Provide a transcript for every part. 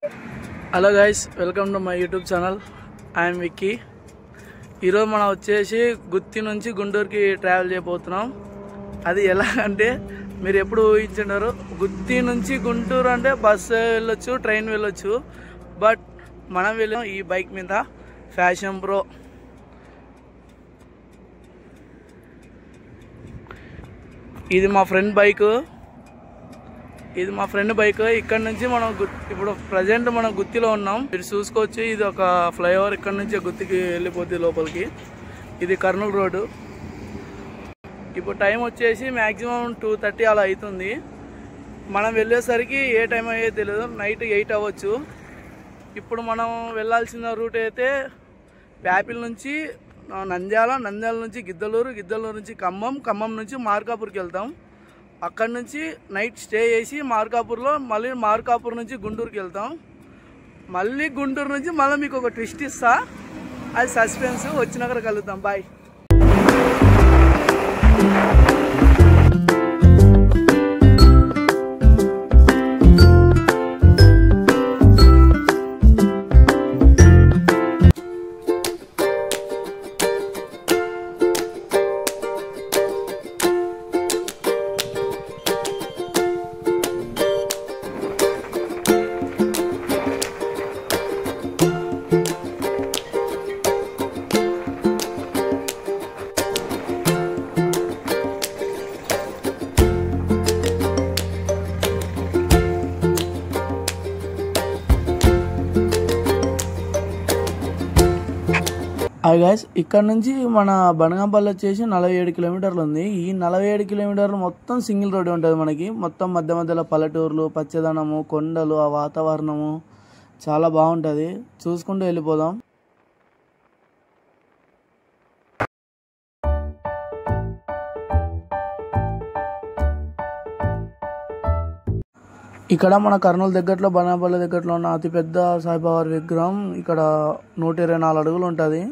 Hello guys, welcome to my YouTube channel. I'm Vicky. ఈరోజు మనం వచ్చేసి గుత్తి నుంచి గుంటూరుకి ట్రావెల్ చేయబోతున్నాం. అది ఎలా అంటే మీరు ఎప్పుడు ఊహించుంటారు, గుత్తి నుంచి గుంటూరు అంటే బస్సు వెళ్ళొచ్చు, ట్రైన్ వెళ్ళొచ్చు. బట్ మనం వెళ్ళాం ఈ బైక్ మీద, ఫ్యాషన్ ప్రో. ఇది మా ఫ్రెండ్ బైక్. ఇక్కడ నుంచి మనం ఇప్పుడు ప్రజెంట్ మనం గుత్తిలో ఉన్నాం. మీరు చూసుకోవచ్చు, ఇది ఒక ఫ్లైఓవర్. ఇక్కడ నుంచి గుత్తికి వెళ్ళిపోద్ది లోపలికి. ఇది కర్నూలు రోడ్డు. ఇప్పుడు టైం వచ్చేసి మ్యాక్సిమం 2:30 అలా అవుతుంది. మనం వెళ్ళేసరికి ఏ టైం అయ్యే తెలియదు, నైట్ 8 అవ్వచ్చు. ఇప్పుడు మనం వెళ్ళాల్సిన రూట్ అయితే ప్యాపిల్ నుంచి నంద్యాల నుంచి గిద్దలూరు నుంచి ఖమ్మం నుంచి మార్కాపూర్కి వెళ్తాం. అక్కడ నుంచి నైట్ స్టే చేసి మార్కాపూర్లో మళ్ళీ మార్కాపూర్ నుంచి గుంటూరుకి వెళ్తాం. మళ్ళీ గుంటూరు నుంచి మళ్ళీ మీకు ఒక ట్విస్ట్ ఇస్తా, అది సస్పెన్స్. వచ్చినాక కలుద్దాం. బాయ్. హాయ్ గైస్, ఇక్కడ నుంచి మన బనగాంపల్లి వచ్చేసి 47 కిలోమీటర్లు ఉంది. ఈ 47 కిలోమీటర్లు మొత్తం సింగిల్ రోడ్ ఉంటుంది మనకి. మొత్తం మధ్యలో పల్లెటూర్లు, పచ్చదనము, కొండలు, ఆ వాతావరణము చాలా బాగుంటుంది. చూసుకుంటూ వెళ్ళిపోదాం. ఇక్కడ మన కర్నూలు దగ్గరలో, బనగాంపల్లి దగ్గరలో ఉన్న అతిపెద్ద సాయిబాబా విగ్రహం ఇక్కడ 124 అడుగులు ఉంటుంది.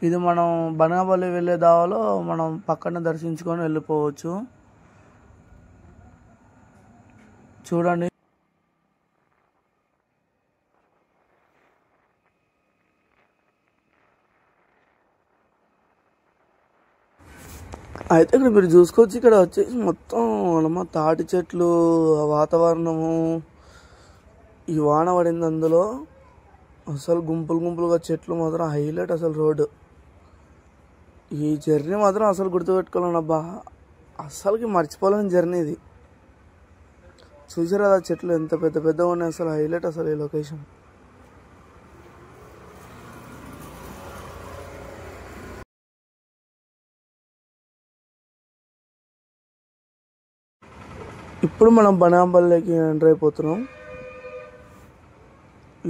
ఇది మనం బనగాంపల్లి వెళ్ళే దావలో మనం పక్కన దర్శించుకొని వెళ్ళిపోవచ్చు. చూడండి. అయితే ఇక్కడ మీరు చూసుకోవచ్చు, ఇక్కడ వచ్చేసి మొత్తం తాటి చెట్లు, వాతావరణము, ఈ వాన పడింది అందులో. అసలు గుంపులుగా చెట్లు మాత్రం హైలైట్. అసలు రోడ్డు, ఈ జర్నీ మాత్రం అసలు గుర్తుపెట్టుకోలేనబ్బా. అసలుకి మర్చిపోలేని జర్నీ ఇది. చూసారు కదా చెట్లు ఎంత పెద్దగా ఉన్నాయి. అసలు హైలైట్ అసలు ఈ లొకేషన్. ఇప్పుడు మనం బనగాంపల్లికి ఎంటర్ అయిపోతున్నాం.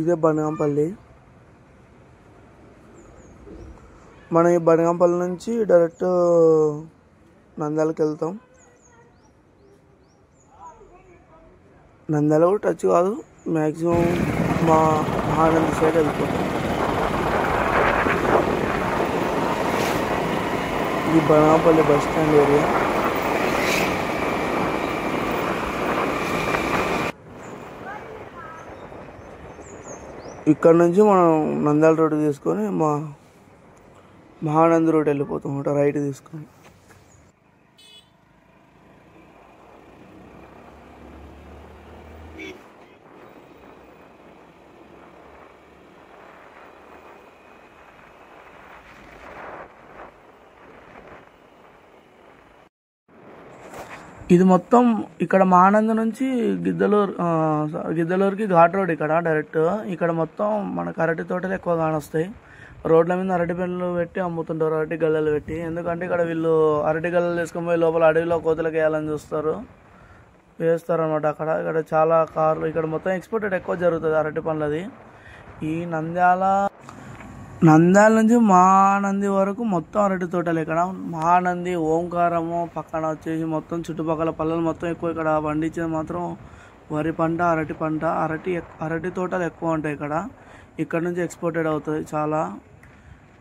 ఇదే బనగాంపల్లి. మనం ఈ బనగాంపల్లి నుంచి డైరెక్ట్ నంద్యాలకు వెళ్తాం. నంద్యాల కూడా టచ్ కాదు, మ్యాక్సిమం మహానంది సైడ్ వెళ్ళిపోతాం. ఇది బనగాంపల్లి బస్ స్టాండ్ ఏరియా. ఇక్కడ నుంచి మనం నంద్యాల రోడ్డు తీసుకొని మహానంది రోడ్ వెళ్ళిపోతాం అన్నమాట, రైట్ తీసుకొని. ఇది మొత్తం ఇక్కడ మహానంది నుంచి గిద్దలూరుకి ఘాట్ రోడ్. ఇక్కడ డైరెక్ట్ ఇక్కడ మొత్తం మనకు అరటి తోటలు ఎక్కువ కానొస్తాయి. రోడ్ల మీద అరటి పెన్నులు పెట్టి అమ్ముతుంటారు, అరటి గల్లలు పెట్టి. ఎందుకంటే ఇక్కడ వీళ్ళు అరటి గల్లలు తీసుకొని పోయి లోపల అడవిలో కోతలకు వేయాలని వేస్తారనమాట. ఇక్కడ చాలా కార్లు, ఇక్కడ మొత్తం ఎక్స్పోర్టెడ్ ఎక్కువ జరుగుతుంది అరటి పండ్లది. ఈ నంద్యాల నుంచి మహానంది వరకు మొత్తం అరటి తోటలు. ఇక్కడ మహానంది, ఓంకారము పక్కన వచ్చేసి మొత్తం చుట్టుపక్కల పల్లెలు మొత్తం ఎక్కువ. ఇక్కడ పండించేది మాత్రం వరి పంట, అరటి పంట. అరటి తోటలు ఎక్కువ ఉంటాయి ఇక్కడ నుంచి ఎక్స్పోర్టెడ్ అవుతుంది చాలా.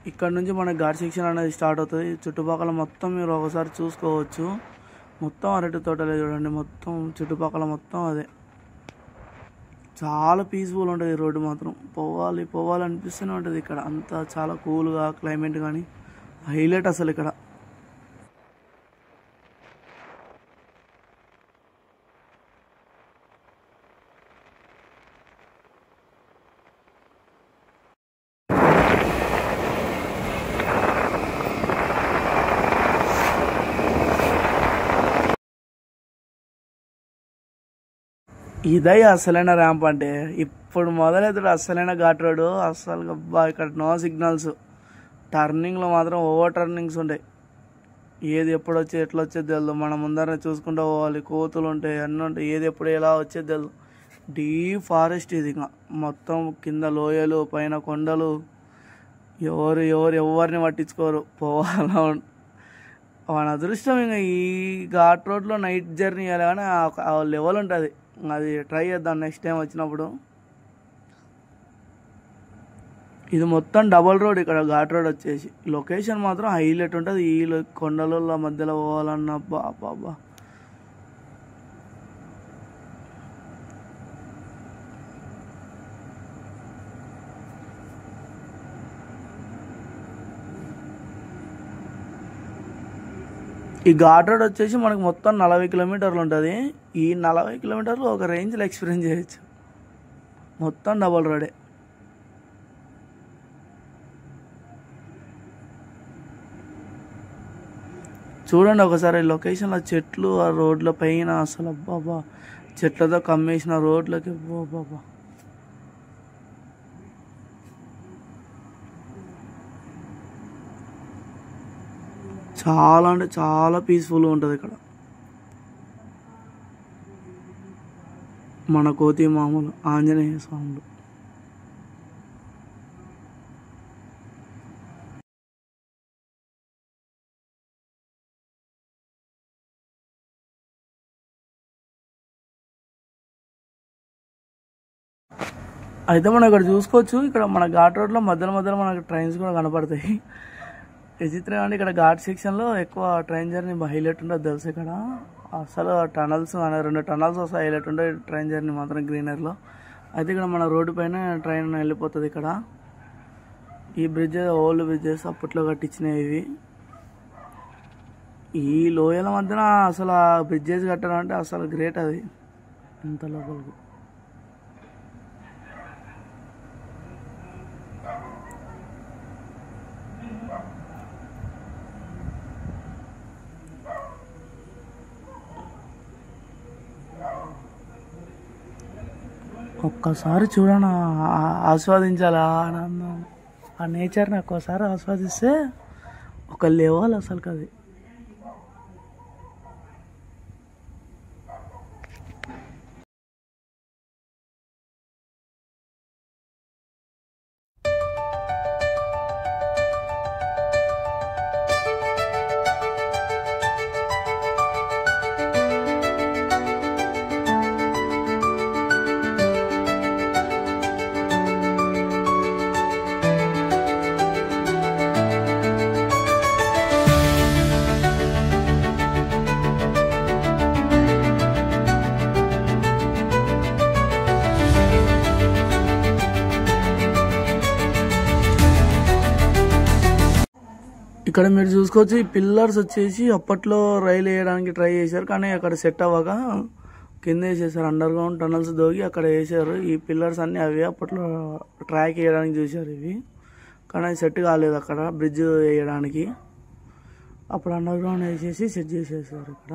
ఇక్కడ నుంచి మనకి ఘాట్ సెక్షన్ అనేది స్టార్ట్ అవుతుంది. చుట్టుపక్కల మొత్తం మీరు ఒకసారి చూసుకోవచ్చు. మొత్తం అరటి తోటలే చూడండి, మొత్తం చుట్టుపక్కల మొత్తం అదే. చాలా పీస్ఫుల్ ఉంటుంది రోడ్డు మాత్రం. పోవాలి అనిపిస్తూనే ఉంటుంది ఇక్కడ. అంతా చాలా కూల్గా క్లైమేట్ కానీ హైలైట్ అసలు ఇక్కడ. ఇదే అసలైన ర్యాంప్ అంటే. ఇప్పుడు మొదలవుతాడు అసలైన ఘాట్ రోడ్డు. అసలు అబ్బా ఇక్కడ నో సిగ్నల్స్. టర్నింగ్లో మాత్రం ఓవర్ టర్నింగ్స్ ఉంటాయి. ఏది ఎప్పుడు వచ్చి ఎట్లా వచ్చేది తెలియదు. మనం ముందరనే చూసుకుంటూ పోవాలి. కోతులు ఉంటాయి, అన్నీ ఉంటాయి. ఏది ఎప్పుడు ఎలా వచ్చేది తెలియదు. డీప్ ఫారెస్ట్ ఇది. ఇంకా మొత్తం కింద లోయలు, పైన కొండలు. ఎవరిని పట్టించుకోరు. పోవాలా మన అదృష్టం. ఇంకా ఈ ఘాట్ రోడ్లో నైట్ జర్నీ చేయాలి కానీ ఆ లెవెల్ ఉంటుంది. అది ట్రై చేద్దాం నెక్స్ట్ టైం వచ్చినప్పుడు. ఇది మొత్తం డబల్ రోడ్. ఇక్కడ ఘాట్ రోడ్ వచ్చేసి లొకేషన్ మాత్రం హైలైట్ ఉంటుంది. ఈ కొండల మధ్యలో పోవాలన్న బాబా. ఈ ఘాట్ రోడ్ వచ్చేసి మనకు మొత్తం 40 కిలోమీటర్లు ఉంటుంది. ఈ 40 కిలోమీటర్లు ఒక రేంజ్లో ఎక్స్పీరియన్స్ చేయొచ్చు. మొత్తం డబల్ రోడే. చూడండి ఒకసారి లొకేషన్లో చెట్లు, ఆ రోడ్ల పైన అసలు అబ్బాబా చెట్లతో కమ్మేసిన రోడ్లకి బాబా. చాలా అంటే చాలా పీస్ఫుల్గా ఉంటుంది ఇక్కడ. మన కోతి మామూలు ఆంజనేయ స్వాములు. అయితే మనం ఇక్కడ చూసుకోవచ్చు. ఇక్కడ మన ఘాట్ రోడ్లో మధ్యలో మనకు ట్రైన్స్ కూడా కనపడతాయి. విచిత్రం అంటే ఇక్కడ ఘాట్ సెక్షన్లో ఎక్కువ ట్రైన్ జర్నీ హైలైట్ ఉంటుంది తెలుసు. ఇక్కడ అసలు టనల్స్ 2 టనల్స్ వస్తాయి. హైలైట్ ఉంటుంది ట్రైన్ జర్నీ మాత్రం గ్రీనరీలో. అయితే ఇక్కడ మన రోడ్డు పైన ట్రైన్ వెళ్ళిపోతుంది. ఇక్కడ ఈ బ్రిడ్జెస్ ఓల్డ్ బ్రిడ్జెస్ అప్పట్లో కట్టించినవి ఇవి. ఈ లోయల మధ్యన అసలు ఆ బ్రిడ్జెస్ కట్టడం అంటే అసలు గ్రేట్. అది ఇంత లోపలికి ఒక్కసారి చూడనా, ఆస్వాదించాలి ఆనందం. ఆ నేచర్ని ఒక్కోసారి ఆస్వాదిస్తే ఒక లెవెల్ అసలు అది. ఇక్కడ మీరు చూసుకోవచ్చు. ఈ పిల్లర్స్ వచ్చేసి అప్పట్లో రైలు వేయడానికి ట్రై చేశారు కానీ అక్కడ సెట్ అవ్వక కింద వేసేసారు. అండర్ గ్రౌండ్ టనల్స్ దోగి అక్కడ వేసారు. ఈ పిల్లర్స్ అన్నీ అవి అప్పట్లో ట్రాక్ వేయడానికి చూశారు ఇవి, కానీ అది సెట్ కాలేదు అక్కడ బ్రిడ్జ్ వేయడానికి. అప్పుడు అండర్ గ్రౌండ్ వేసేసి సెట్ చేసేసారు ఇక్కడ.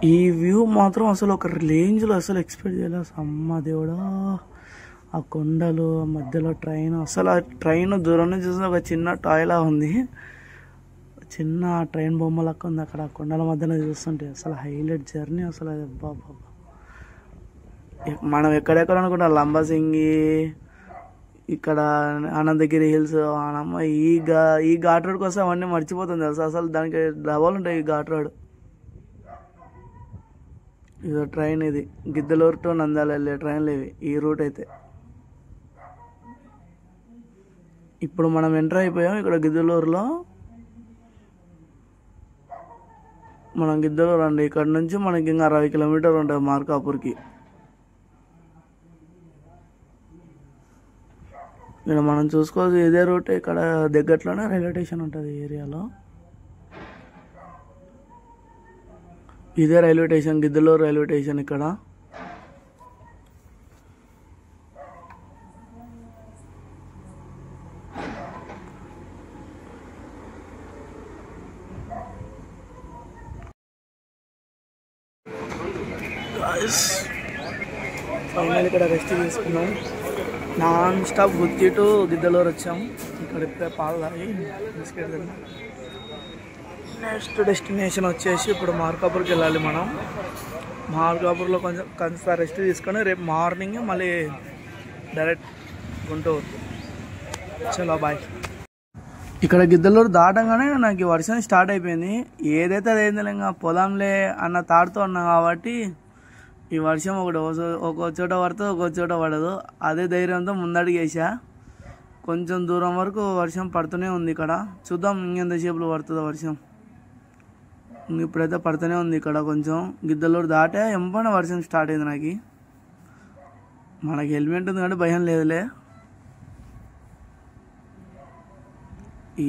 ఈ వ్యూ మాత్రం అసలు ఒక రేంజ్లో అసలు ఎక్స్పెక్ట్ చేయలేదు. అమ్మ దేవుడా, ఆ కొండలు మధ్యలో ట్రైన్. అసలు ఆ ట్రైన్ దూరం నుంచి చూసిన ఒక చిన్న టాయ్లా ఉంది. చిన్న ట్రైన్ బొమ్మ లెక్క ఉంది అక్కడ కొండల మధ్యన చూస్తుంటే. అసలు హైలైట్ జర్నీ అసలు. అది బాబా మనం ఎక్కడెక్కడ అనుకుంటా లంబసింగి, ఇక్కడ అనంతగిరి హిల్స్, ఈ ఘాట్ రోడ్ కోసం అవన్నీ మర్చిపోతుంది తెలుసా. అసలు దానికి డబల్ ఉంటాయి ఈ ఘాట్ రోడ్. ఇదో ట్రైన్, ఇది గిద్దలూరు టు నంద్యాల వెళ్ళే ట్రైన్లు ఇవి, ఈ రూట్ అయితే. ఇప్పుడు మనం ఎంటర్ అయిపోయాం ఇక్కడ గిద్దలూరులో. మనం గిద్దలూరు అండి, ఇక్కడ నుంచి మనకి ఇంకా 60 కిలోమీటర్లు ఉంటుంది మార్కాపూర్కి. ఇక్కడ మనం చూసుకోవచ్చు ఇదే రూట్. ఇక్కడ దగ్గరలోనే రైల్వే స్టేషన్ ఉంటుంది ఈ ఏరియాలో. ఇదే railway station, Giddalur railway station. ఇక్కడ ఫైనల్ ఇక్కడ రెస్ట్ తీసుకున్నాం. Non stop Gooty to Giddalur వచ్చాము. ఇక్కడ ఇప్పుడే పాలు తాగి బిస్కెట్ తిన్నాం. నెక్స్ట్ డెస్టినేషన్ వచ్చేసి ఇప్పుడు మార్కాపూర్కి వెళ్ళాలి మనం. మార్కాపూర్లో కొంచెం రెస్ట్ తీసుకొని రేపు మార్నింగ్ మళ్ళీ డైరెక్ట్ గుంటూరు. చలో బాయ్. ఇక్కడ గిద్దలూరు దాటంగానే నాకు వర్షం స్టార్ట్ అయిపోయింది. ఏదైతే అదైంది ఇంకా పొలంలే అన్న తాడుతో ఉన్నా కాబట్టి ఈ వర్షం ఒక్కో చోట పడుతుంది, ఒక్కో చోట పడదు. అదే ధైర్యంతో ముందడుగు వేసా. కొంచెం దూరం వరకు వర్షం పడుతూనే ఉంది ఇక్కడ. చూద్దాం ఇంకెంతసేపులో పడుతుందో వర్షం. ఇప్పుడైతే పడుతూనే ఉంది ఇక్కడ. కొంచెం గిద్దలూరు దాటే ఎంపైన వర్షం స్టార్ట్ అయింది నాకు. మనకి హెల్మెట్ ఉంది కాబట్టి భయం లేదులే.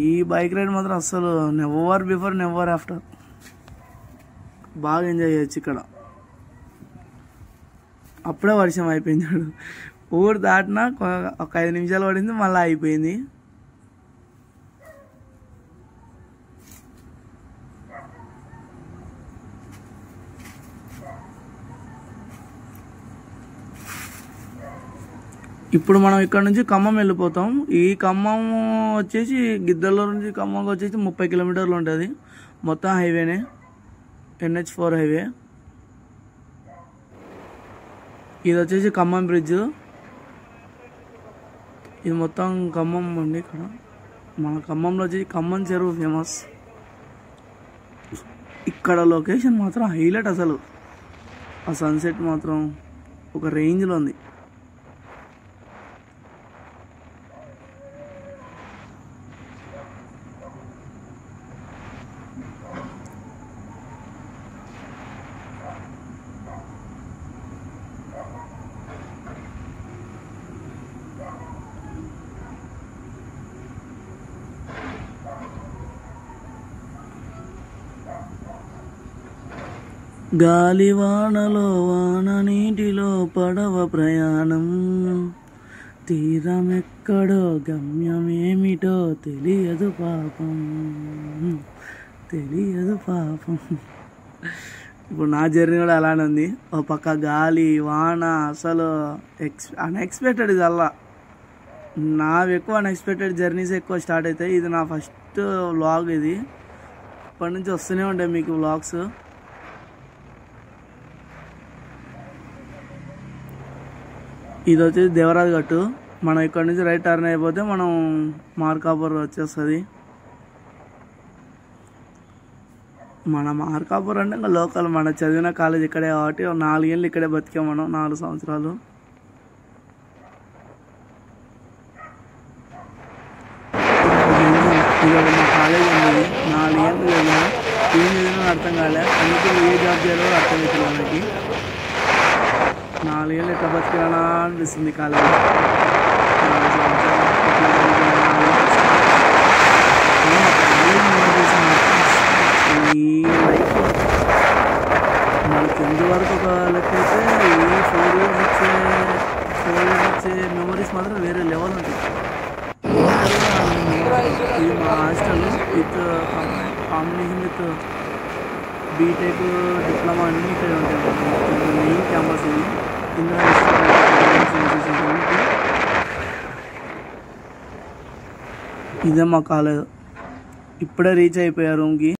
ఈ బైక్ రైడ్ మాత్రం అస్సలు నెవర్ బిఫోర్ నెవర్ ఆఫ్టర్. బాగా ఎంజాయ్ చేయొచ్చు ఇక్కడ. అప్పుడే వర్షం అయిపోయింది. ఊరు దాటినా ఒక 5 నిమిషాలు పడింది, మళ్ళీ అయిపోయింది. ఇప్పుడు మనం ఇక్కడ నుంచి ఖమ్మం వెళ్ళిపోతాం. ఈ ఖమ్మం వచ్చేసి గిద్దలూరు నుంచి ఖమ్మంకి వచ్చేసి 30 కిలోమీటర్లు ఉంటుంది. మొత్తం హైవేనే, NH4 హైవే. ఇది వచ్చేసి ఖమ్మం బ్రిడ్జ్. ఇది మొత్తం ఖమ్మం అండి. ఇక్కడ మన ఖమ్మంలో వచ్చేసి ఖమ్మం చెరువు ఫేమస్. ఇక్కడ లొకేషన్ మాత్రం హైలైట్ అసలు. ఆ సన్సెట్ మాత్రం ఒక రేంజ్లో ఉంది. గాలివానలో వాన నీటిలో పడవ ప్రయాణం, తీరమెక్కడో గమ్యమేమిటో తెలియదు పాపం, తెలియదు పాపం. ఇప్పుడు నా జర్నీ కూడా అలానే ఉంది. ఒక పక్క గాలి వాన, అసలు అన్ఎక్స్పెక్టెడ్. ఇది అలా నావి ఎక్కువ అన్ఎక్స్పెక్టెడ్ జర్నీస్ ఎక్కువ స్టార్ట్ అవుతాయి. ఇది నా ఫస్ట్ వ్లాగ్. ఇది ఇప్పటి నుంచి వస్తూనే ఉంటాయి మీకు వ్లాగ్స్. ఇది వచ్చేసి దేవరాజ్ గట్టు. మనం ఇక్కడ నుంచి రైట్ టర్న్ అయిపోతే మనం మార్కాపూర్ వచ్చేస్తుంది. మన మార్కాపూర్ అంటే ఇంకా లోకల్. మన చదివిన కాలేజ్ ఇక్కడే కాబట్టి 4 ఏళ్ళు ఇక్కడే బతికాం మనం, 4 సంవత్సరాలు. ఇవాళ మా కాలేజ్ ఉంది. 4 ఏళ్ళు చదివాను. ఏం చదివినా అర్థం కాలే. అందుకే ఏ జాబ్ చేయాలో అర్థం అవుతుంది మనకి. 4 ఏళ్ళు ఎట్లా బతికినా అనిపిస్తుంది కాలేజ్. ఈ లైఫ్ మనకి ఎంతవరకు ఒక లెక్క అయితే ఈ 4 ఇయర్స్ వచ్చే మెమరీస్ మాత్రం వేరే లెవెల్ ఉంటుంది. ఇది మా hostel with combination with BTech diploma అన్నీ ఇక్కడ ఉంటాయి. మెయిన్ క్యాంపస్ ఇది. ఇదే మా కాలేజ్. ఇప్పుడే రీచ్ అయిపోయా రూమ్కి.